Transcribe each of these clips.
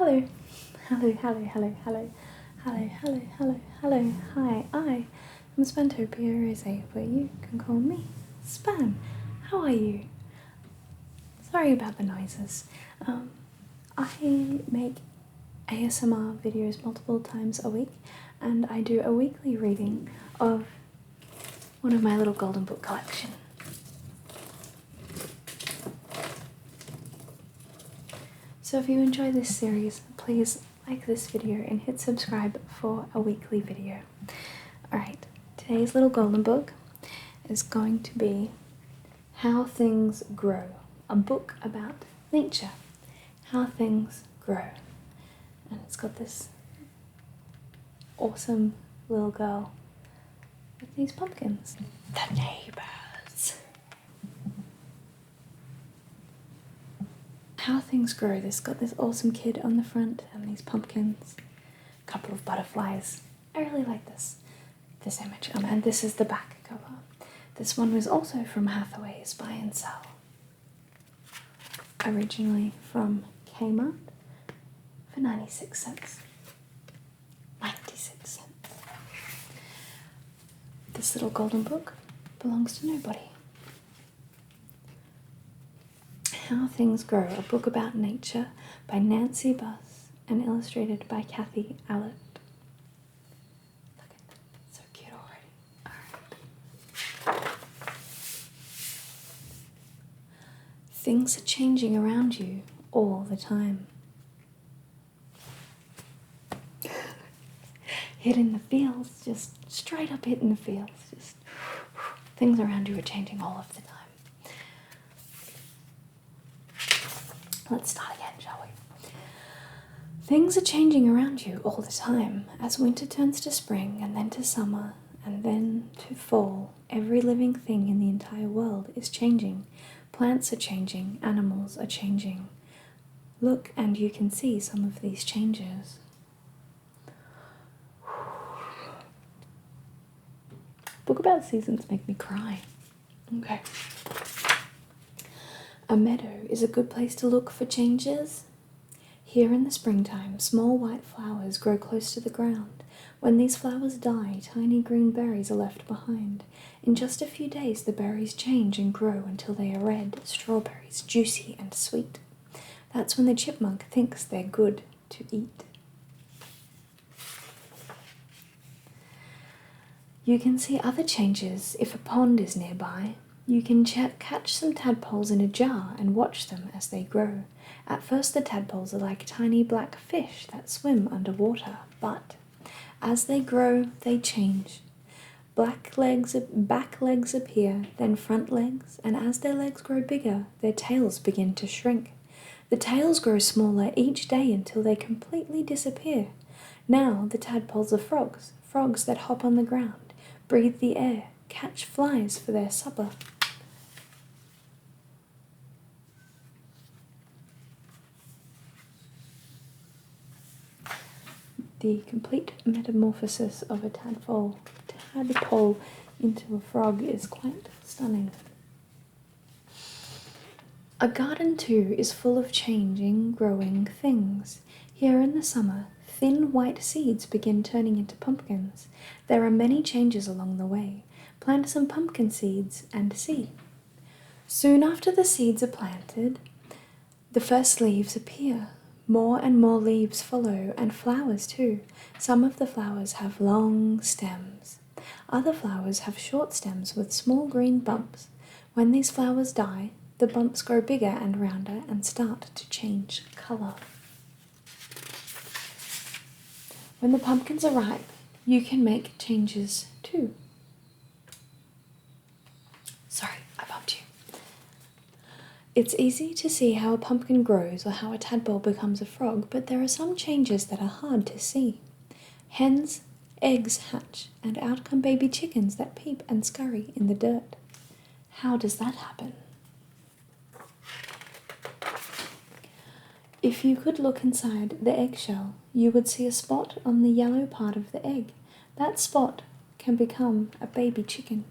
Hello, hello, hello, hello, hello, hello, hello, hello, hello, hi, I am Spantopia Rosé, but you can call me Span. How are you? Sorry about the noises. I make ASMR videos multiple times a week, and I do a weekly reading of one of my little golden book collection. So if you enjoy this series, please like this video and hit subscribe for a weekly video. Alright, today's little golden book is going to be How Things Grow, a book about nature, how things grow. And it's got this awesome little girl with these pumpkins. The neighbours. How Things Grow. This got this awesome kid on the front and these pumpkins, a couple of butterflies. I really like this image. And this is the back cover. This one was also from Hathaway's Buy and Sell. Originally from Kmart for 96 cents. 96 cents. This little golden book belongs to nobody. How Things Grow, a book about nature by Nancy Buss and illustrated by Kathy Allett. Look at that, so cute already. Alright. Things are changing around you all the time. Hit in the fields, just straight up hit in the fields. Just things around you are changing all of the time. Let's start again, shall we? Things are changing around you all the time. As winter turns to spring, and then to summer, and then to fall, every living thing in the entire world is changing. Plants are changing, animals are changing. Look, and you can see some of these changes. Book about seasons make me cry. Okay. A meadow is a good place to look for changes. Here in the springtime, small white flowers grow close to the ground. When these flowers die, tiny green berries are left behind. In just a few days, the berries change and grow until they are red strawberries, juicy and sweet. That's when the chipmunk thinks they're good to eat. You can see other changes if a pond is nearby. You can catch some tadpoles in a jar and watch them as they grow. At first the tadpoles are like tiny black fish that swim underwater, but as they grow, they change. Back legs appear, then front legs, and as their legs grow bigger, their tails begin to shrink. The tails grow smaller each day until they completely disappear. Now the tadpoles are frogs that hop on the ground, breathe the air, catch flies for their supper. The complete metamorphosis of a tadpole into a frog is quite stunning. A garden too is full of changing, growing things. Here in the summer, thin white seeds begin turning into pumpkins. There are many changes along the way. Plant some pumpkin seeds and see. Soon after the seeds are planted, the first leaves appear. More and more leaves follow, and flowers too. Some of the flowers have long stems. Other flowers have short stems with small green bumps. When these flowers die, the bumps grow bigger and rounder and start to change colour. When the pumpkins are ripe, you can make changes too. Sorry, I bumped you. It's easy to see how a pumpkin grows or how a tadpole becomes a frog, but there are some changes that are hard to see. Hens, eggs hatch, and out come baby chickens that peep and scurry in the dirt. How does that happen? If you could look inside the eggshell, you would see a spot on the yellow part of the egg. That spot can become a baby chicken.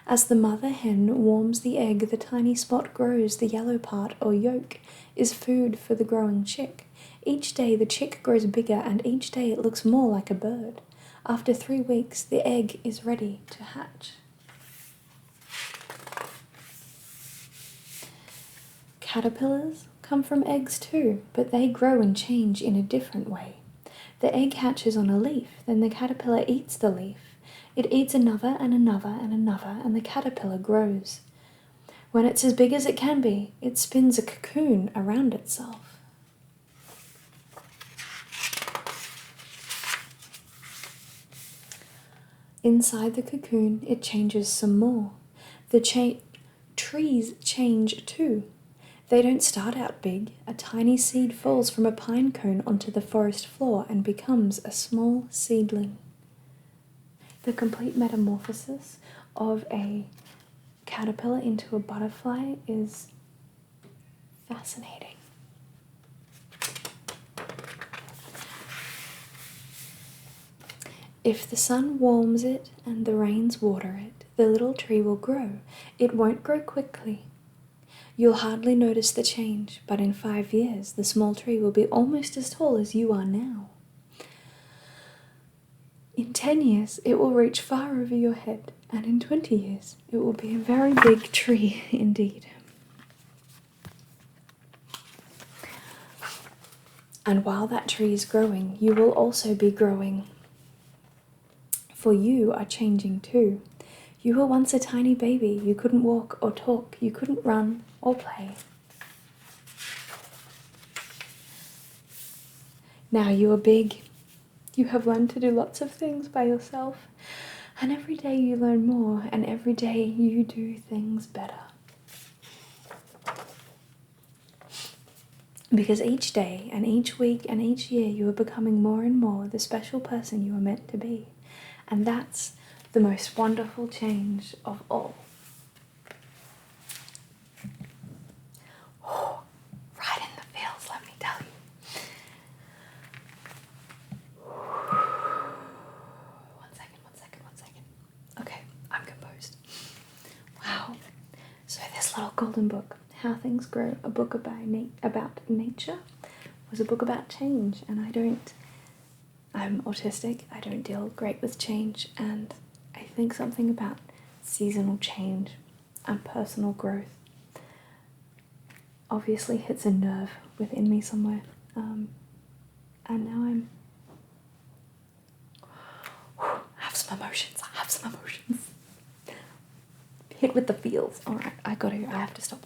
As the mother hen warms the egg, the tiny spot grows. The yellow part, or yolk, is food for the growing chick. Each day the chick grows bigger, and each day it looks more like a bird. After 3 weeks, the egg is ready to hatch. Caterpillars come from eggs too, but they grow and change in a different way. The egg hatches on a leaf, then the caterpillar eats the leaf. It eats another and another and another, and the caterpillar grows. When it's as big as it can be, it spins a cocoon around itself. Inside the cocoon, it changes some more. The trees change too. They don't start out big. A tiny seed falls from a pine cone onto the forest floor and becomes a small seedling. The complete metamorphosis of a caterpillar into a butterfly is fascinating. If the sun warms it and the rains water it, the little tree will grow. It won't grow quickly. You'll hardly notice the change, but in 5 years, the small tree will be almost as tall as you are now. In 10 years, it will reach far over your head, and in 20 years, it will be a very big tree indeed. And while that tree is growing, you will also be growing. For you are changing too. You were once a tiny baby. You couldn't walk or talk. You couldn't run or play. Now you are big. You have learned to do lots of things by yourself. And every day you learn more, and every day you do things better. Because each day and each week and each year you are becoming more and more the special person you are meant to be. And that's the most wonderful change of all. Oh, right in the feels, let me tell you. One second. Okay, I'm composed. Wow. So this little golden book, How Things Grow, a book about nature, was a book about change. And I'm autistic, I don't deal great with change, and I think something about seasonal change and personal growth obviously hits a nerve within me somewhere. And now I have some emotions. Hit with the feels. Alright, I have to stop.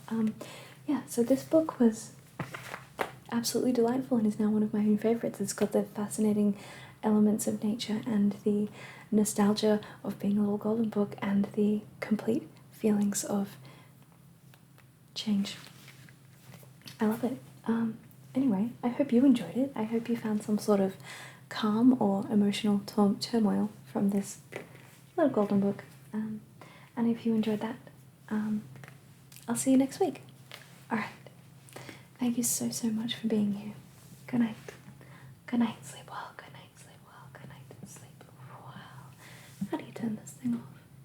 Yeah, so this book was absolutely delightful and is now one of my own favourites. It's got the fascinating elements of nature and the nostalgia of being a little golden book and the complete feelings of change. I love it. Anyway, I hope you enjoyed it. I hope you found some sort of calm or emotional turmoil from this little golden book. And if you enjoyed that, I'll see you next week. Alright. Thank you so much for being here. Good night. Good night. Sleep well. Good night. Sleep well. Good night. Sleep well. How do you turn this thing off?